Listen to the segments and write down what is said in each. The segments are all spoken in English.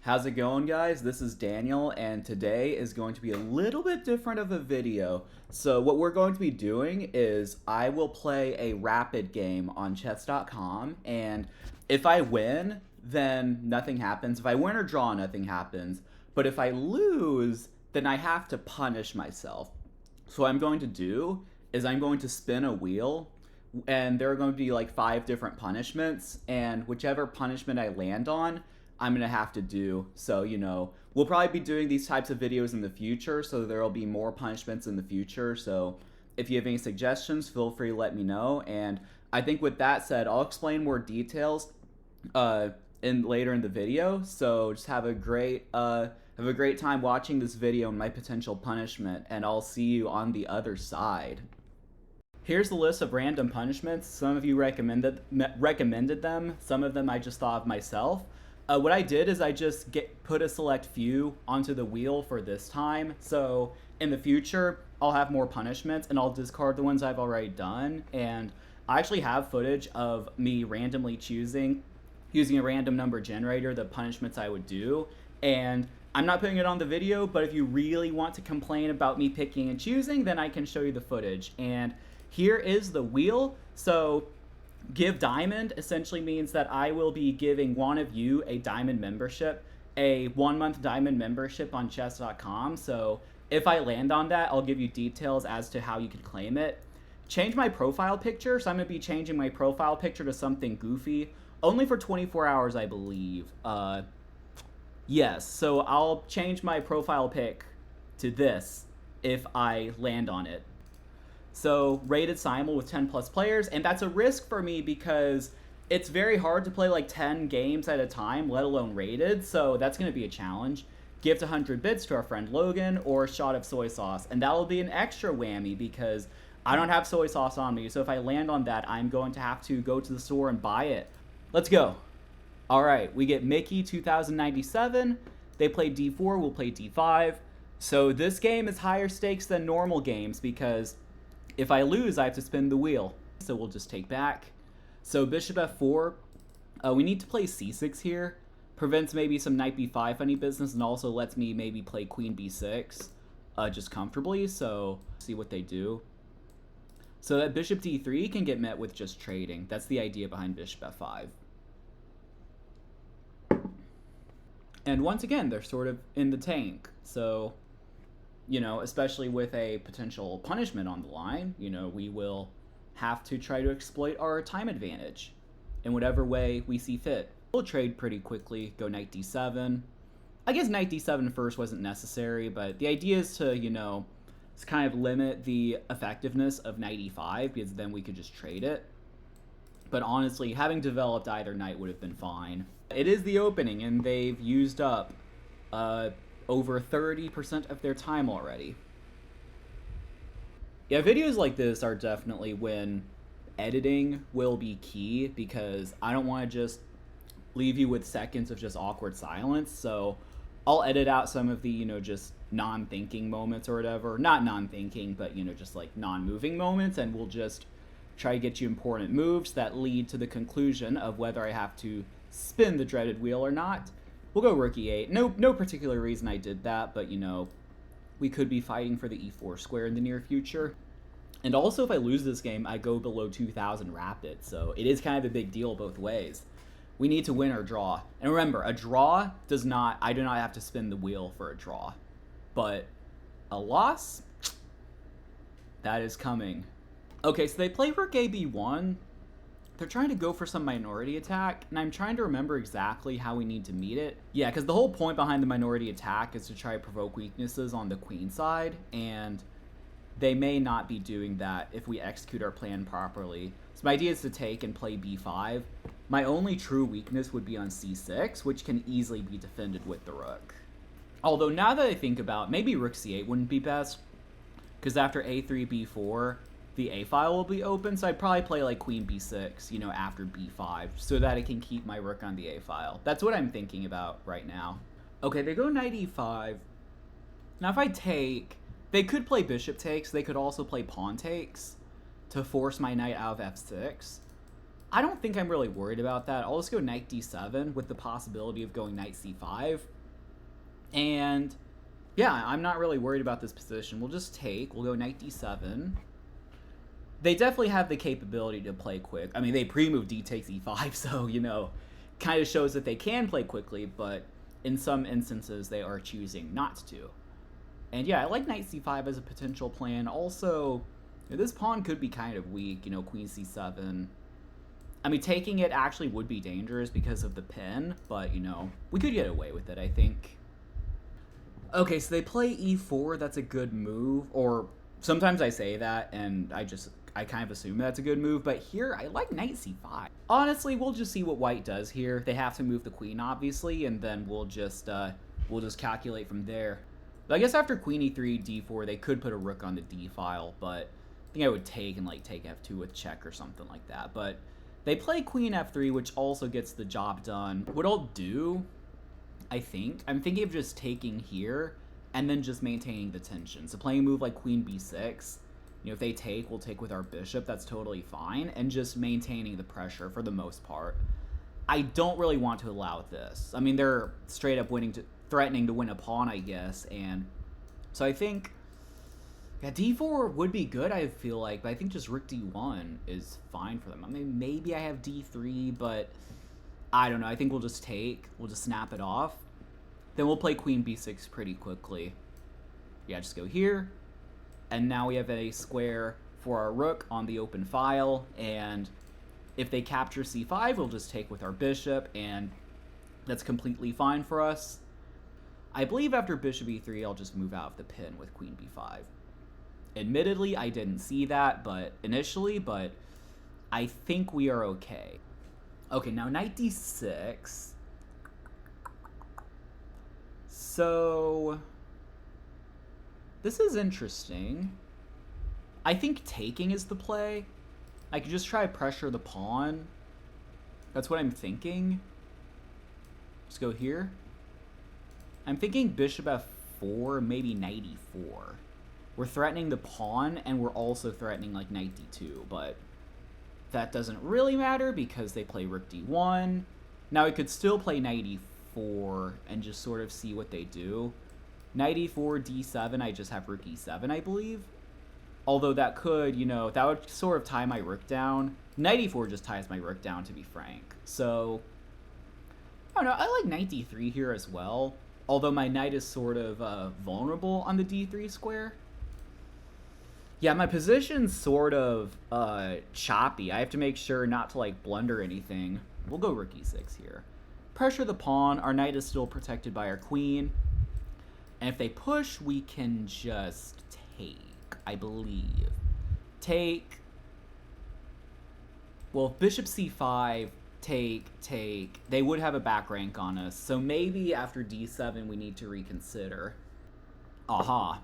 How's it going, guys? This is Daniel, and today is going to be a little bit different of a video. So what we're going to be doing is I will play a rapid game on chess.com, and if I win, then nothing happens. If I win or draw, nothing happens. But if I lose, then I have to punish myself. So what I'm going to do is I'm going to spin a wheel, and there are going to be like 5 different punishments, and whichever punishment I land on, I'm going to have to do. So, we'll probably be doing these types of videos in the future, so there will be more punishments in the future. So if you have any suggestions, feel free to let me know. And I think with that said, I'll explain more details later in the video. So just have a great time watching this video and my potential punishment, and I'll see you on the other side. Here's the list of random punishments. Some of you recommended them. Some of them I just thought of myself. What I did is I just put a select few onto the wheel for this time. So in the future, I'll have more punishments and I'll discard the ones I've already done. And I actually have footage of me randomly choosing, using a random number generator, the punishments I would do. And I'm not putting it on the video, but if you really want to complain about me picking and choosing, then I can show you the footage. And here is the wheel. So give diamond essentially means that I will be giving one of you a diamond membership, a 1-month diamond membership on chess.com. So if I land on that, I'll give you details as to how you can claim it. Change my profile picture. So I'm going to be changing my profile picture to something goofy, only for 24 hours, I believe. Yes, so I'll change my profile pic to this if I land on it. So rated simul with 10 plus players, and that's a risk for me because it's very hard to play like 10 games at a time, let alone rated, so that's going to be a challenge. Gift 100 bits to our friend Logan, or a shot of soy sauce, and that will be an extra whammy because I don't have soy sauce on me, so if I land on that, I'm going to have to go to the store and buy it. Let's go. Alright, we get Mickey 2097, they play d4, we'll play d5. So this game is higher stakes than normal games because if I lose, I have to spin the wheel. So we'll just take back. So bishop f4. We need to play c6 here. Prevents maybe some knight b5 funny business, and also lets me maybe play queen b6 just comfortably. So see what they do. So that bishop d3 can get met with just trading. That's the idea behind bishop f5. And once again, they're sort of in the tank. So especially with a potential punishment on the line, we will have to try to exploit our time advantage in whatever way we see fit. We'll trade pretty quickly, go knight d7. I guess knight d7 first wasn't necessary, but the idea is to, kind of limit the effectiveness of knight e5, because then we could just trade it. But honestly, having developed either knight would have been fine. It is the opening, and they've used up over 30% of their time already. Yeah, videos like this are definitely when editing will be key, because I don't want to just leave you with seconds of just awkward silence. So I'll edit out some of the, just non-thinking moments or whatever. Not non-thinking, but, just like non-moving moments, and we'll just try to get you important moves that lead to the conclusion of whether I have to spin the dreaded wheel or not. We'll go rook e8. No particular reason I did that, but we could be fighting for the e4 square in the near future. And also, if I lose this game, I go below 2,000 rapid, so it is kind of a big deal both ways. We need to win or draw. And remember, a draw I do not have to spin the wheel for a draw. But a loss, that is coming. Okay, so they play rook ab1. They're trying to go for some minority attack, and I'm trying to remember exactly how we need to meet it. Yeah, because the whole point behind the minority attack is to try to provoke weaknesses on the queen side, and they may not be doing that if we execute our plan properly. So my idea is to take and play b5. My only true weakness would be on c6, which can easily be defended with the rook. Although now that I think about it, maybe rook c8 wouldn't be best, because after a3, b4, the a file will be open, so I'd probably play like queen b6, after b5, so that I can keep my rook on the a file. That's what I'm thinking about right now. Okay, they go knight e5. Now if I take, they could play bishop takes, they could also play pawn takes to force my knight out of f6. I don't think I'm really worried about that. I'll just go knight d7 with the possibility of going knight c5. And yeah, I'm not really worried about this position. We'll just take. We'll go knight d7. They definitely have the capability to play quick. I mean, they pre-move d takes e5, so, you know, kind of shows that they can play quickly, but in some instances they are choosing not to. And yeah, I like knight c5 as a potential plan. Also, this pawn could be kind of weak, you know, queen c7. I mean, taking it actually would be dangerous because of the pin, but, you know, we could get away with it, I think. Okay, so they play e4. That's a good move. Or sometimes I say that, and I kind of assume that's a good move. But here, I like knight c5. Honestly, we'll just see what white does here. They have to move the queen, obviously, and then we'll just calculate from there. But I guess after queen e3, d4, they could put a rook on the d file, but I think I would take and, like, take f2 with check or something like that. But they play queen f3, which also gets the job done. What I'll do, I'm thinking of just taking here and then just maintaining the tension. So playing a move like queen b6, you know, if they take, we'll take with our bishop. That's totally fine. And just maintaining the pressure for the most part. I don't really want to allow this. I mean, they're straight up threatening to win a pawn, I guess. And so I think, yeah, d4 would be good, I feel like. But I think just rook d1 is fine for them. I mean, maybe I have d3, but I don't know. I think we'll just take. We'll just snap it off. Then we'll play queen b6 pretty quickly. Yeah, just go here. And now we have a square for our rook on the open file. And if they capture c5, we'll just take with our bishop. And that's completely fine for us. I believe after bishop e3, I'll just move out of the pin with queen b5. Admittedly, I didn't see that initially, but I think we are okay. Okay, now knight d6. So this is interesting. I think taking is the play. I could just try to pressure the pawn. That's what I'm thinking. Just go here. I'm thinking bishop f4, maybe knight e4. We're threatening the pawn, and we're also threatening, like, knight d2, but that doesn't really matter because they play rook d1. Now, we could still play knight e4 and just sort of see what they do. Knight e4, d7, I just have rook e7, I believe. Although that could, you know, that would sort of tie my rook down. Knight e4 just ties my rook down, to be frank. So, I don't know, I like knight d3 here as well. Although my knight is sort of vulnerable on the d3 square. Yeah, my position's sort of choppy. I have to make sure not to, like, blunder anything. We'll go rook e6 here. Pressure the pawn. Our knight is still protected by our queen. And if they push, we can just take, I believe. Take. Well, if bishop c5, take. They would have a back rank on us. So maybe after d7, we need to reconsider. Aha.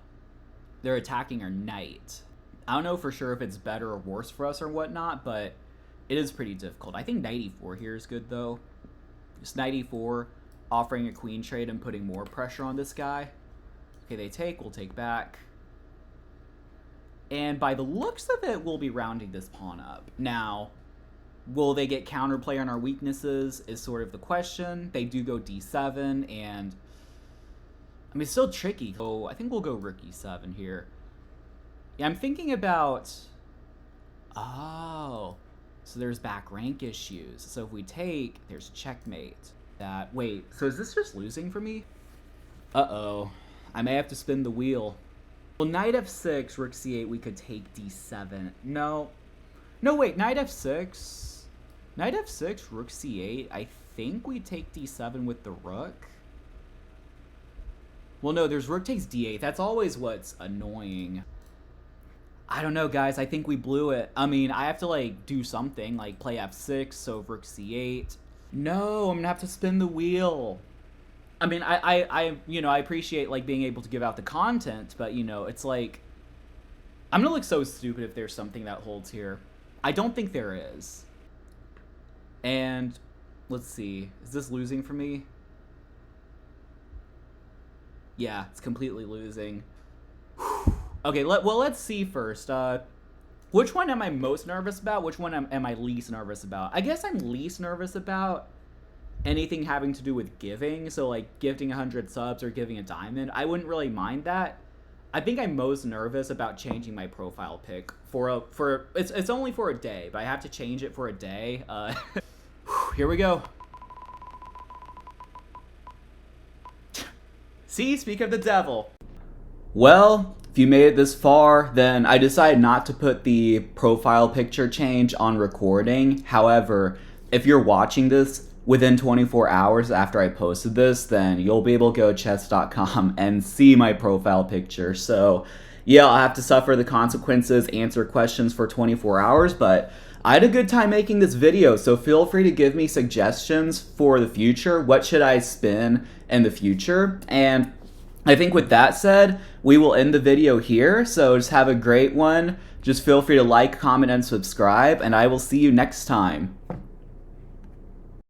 They're attacking our knight. I don't know for sure if it's better or worse for us or whatnot, but it is pretty difficult. I think knight e4 here is good, though. Just knight e4, offering a queen trade and putting more pressure on this guy. Okay, they take. We'll take back. And by the looks of it, we'll be rounding this pawn up. Now, will they get counterplay on our weaknesses is sort of the question. They do go d7, and I mean, it's still tricky. So I think we'll go rook e7 here. Yeah, I'm thinking about... Oh, so there's back rank issues. So if we take, there's checkmate. Wait, so is this just losing for me? Uh-oh. I may have to spin the wheel. Well, knight f6, rook c8, we could take d7. No, wait, knight f6. Knight f6, rook c8. I think we take d7 with the rook. Well, no, there's rook takes d8. That's always what's annoying. I don't know, guys. I think we blew it. I mean, I have to, like, do something, like play f6, so rook c8. No, I'm gonna have to spin the wheel. I mean, I appreciate, like, being able to give out the content, but, you know, it's like, I'm gonna look so stupid if there's something that holds here. I don't think there is. And let's see. Is this losing for me? Yeah, it's completely losing. Okay, let's see first. Which one am I most nervous about? Which one am I least nervous about? I guess I'm least nervous about anything having to do with giving. So like gifting 100 subs or giving a diamond. I wouldn't really mind that. I think I'm most nervous about changing my profile pic for it's only for a day, but I have to change it for a day. Here we go. See, speak of the devil. Well, if you made it this far, then I decided not to put the profile picture change on recording. However, if you're watching this within 24 hours after I posted this, then you'll be able to go to chess.com and see my profile picture. So yeah, I'll have to suffer the consequences, answer questions for 24 hours, but I had a good time making this video, so feel free to give me suggestions for the future. What should I spin in the future? And I think with that said, we will end the video here. So just have a great one. Just feel free to like, comment, and subscribe, and I will see you next time.